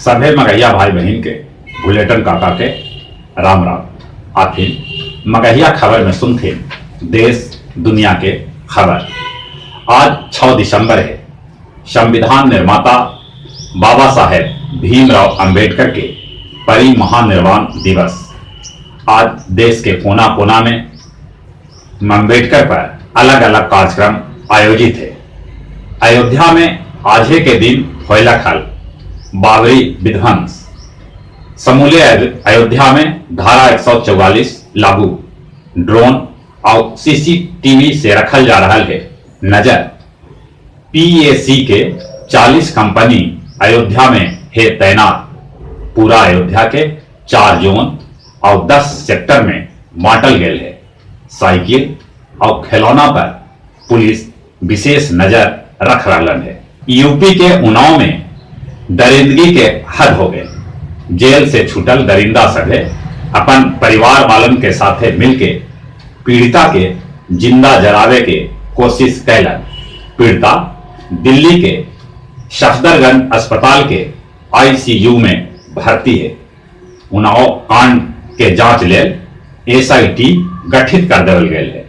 सभे मगहिया भाई बहन के बुलेटिन काका के राम राम। आखिर मगहिया खबर में सुनते देश दुनिया के खबर। आज 6 दिसंबर है। संविधान निर्माता बाबा साहेब भीमराव अंबेडकर के परिमहानिर्वाण दिवस। आज देश के कोना कोना में अंबेडकर पर अलग अलग कार्यक्रम आयोजित है। अयोध्या में आज के दिन होयला खल बाबरी विध्वंस। समूले अयोध्या में धारा 144 लागू। ड्रोन और सीसीटीवी से रखल जा रहा है नजर। पीएसी के 40 कंपनी अयोध्या में है तैनात। पूरा अयोध्या के 4 जोन और 10 सेक्टर में बांटल गए है। साइकिल और खिलौना पर पुलिस विशेष नजर रख रहा है। यूपी के उन्नाव में दरिंदगी के हद हो गए। जेल से छूटल दरिंदा सभे अपन परिवार वालन के साथे मिलके पीड़िता के जिंदा जलावे के कोशिश कैलन। पीड़िता दिल्ली के सफदरगंज अस्पताल के आईसीयू में भर्ती है। उन्नाव कांड के जांच ले एसआईटी गठित कर देवल गए है।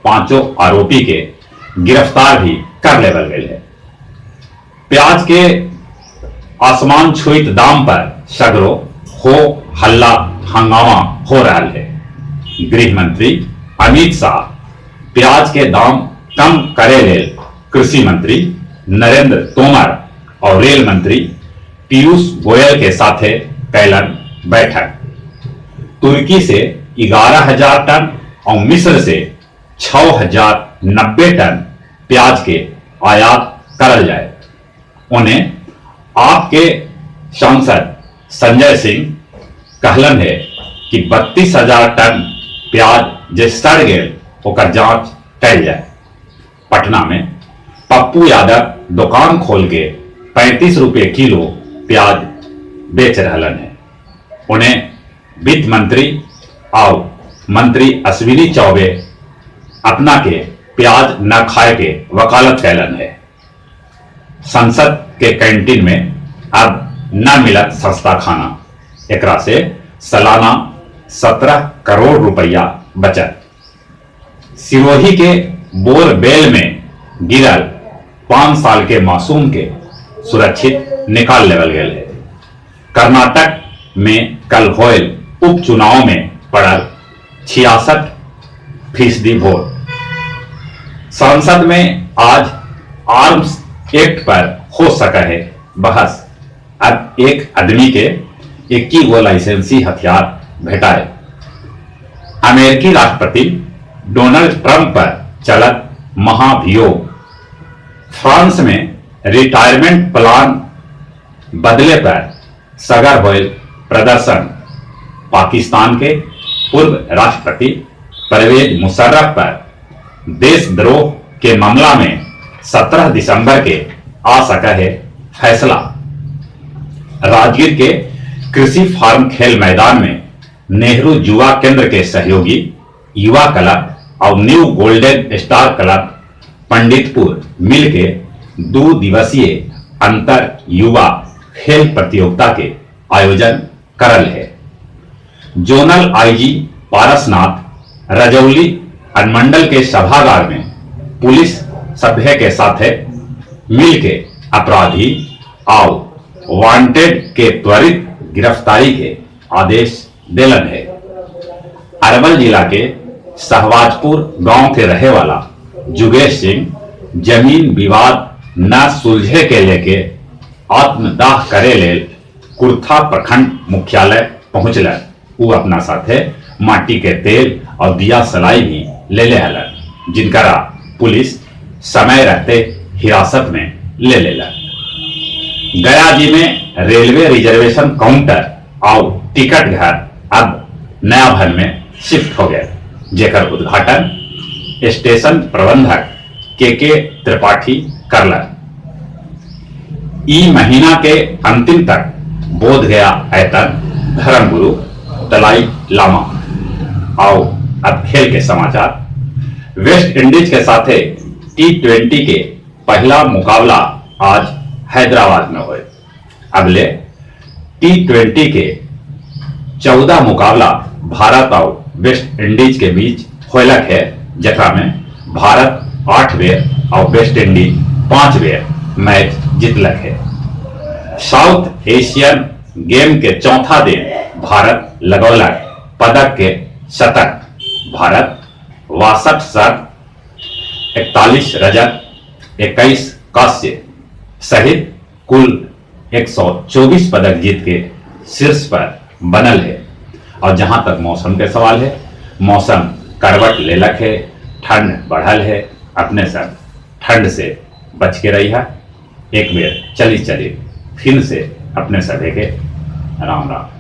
5 आरोपी के गिरफ्तार भी कर लेवल गए है। प्याज के आसमान छुईत दाम पर सगरो हो हल्ला हंगामा हो रहा है। गृह मंत्री अमित शाह प्याज के दाम कम करे ले कृषि मंत्री नरेंद्र तोमर और रेल मंत्री पीयूष गोयल के साथे कैलन बैठक। तुर्की से 11,000 टन और मिस्र से 6,090 टन प्याज के आयात करल जाए। उन्हें आपके सांसद संजय सिंह कहलन है कि 32,000 टन प्याज जे सड़ गए ओकर जांच कैल जाए। पटना में पप्पू यादव दुकान खोल के 35 रुपए किलो प्याज बेच रहलन है। उन्हें वित्त मंत्री और मंत्री अश्विनी चौबे अपना के प्याज न खाए के वकालत कैलन है। संसद के कैंटीन में अब न मिलत सस्ता खाना। एकरा से सालाना 17 करोड़ रुपया बचत। सिरोही के बोरबेल में गिरल 5 साल के मासूम के सुरक्षित निकाल लेवल गए है। कर्नाटक में कल होयल उपचुनाव में पड़ल 66% वोट। संसद में आज आर्म्स एक्ट पर हो सका है बहस। अब एक आदमी के 21 गो लाइसेंसी हथियार भेटाए। अमेरिकी राष्ट्रपति डोनाल्ड ट्रंप पर चलत महाभियोग। फ्रांस में रिटायरमेंट प्लान बदले पर सगर होयल प्रदर्शन। पाकिस्तान के पूर्व राष्ट्रपति परवेज मुशर्रफ पर देशद्रोह के मामला में 17 दिसंबर के आ सका है फैसला। राजगीर के कृषि फार्म खेल मैदान में नेहरू युवा केंद्र के सहयोगी युवा क्लब और new golden star club Panditpur मिलके 2 दिवसीय अंतर युवा खेल प्रतियोगिता के आयोजन करल है। जोनल आईजी पारसनाथ रजौली अनुमंडल के सभागार में पुलिस सभ्य के साथ मिलके अपराधी और वांटेड के त्वरित गिरफ्तारी के आदेश दिलन है। अरवल जिला के सहवाजपुर गांव के रहे वाला जुगेश सिंह जमीन विवाद न सुलझे के लेके आत्मदाह करे ले कुर्था प्रखंड मुख्यालय पहुंचल। वो अपना साथे माटी के तेल और दिया सलाई भी ले हलन, जिनकरा पुलिस समय रहते हिरासत में ले लेला। गया जी में रेलवे रिजर्वेशन काउंटर और टिकट घर अब नया भवन में शिफ्ट हो गए, जेकर उद्घाटन स्टेशन प्रबंधक के त्रिपाठी करलन। ई महीना के अंतिम तक बोध गया ऐतन धर्मगुरु दलाई लामा। आओ अब खेल के समाचार। वेस्ट इंडीज के साथे T20 के पहला मुकाबला आज हैदराबाद में हुए। अगले T20 के 14 मुकाबला भारत और वेस्ट इंडीज के बीच होलक है, जकरा में भारत 8 बेर और वेस्ट इंडीज 5 बेर मैच जीतलक है। साउथ एशियन गेम के चौथा दिन भारत लगौलक पदक के शतक। भारत 62 स्वर्ण, 41 रजत, 21 कांस्य सहित कुल 124 पदक जीत के शीर्ष पर बनल है। और जहां तक मौसम के सवाल है, मौसम करवट लेलक है, ठंड बढ़ल है। अपने सब ठंड से बच के रही है। एक बेर चली फिर से अपने सभी के राम राम।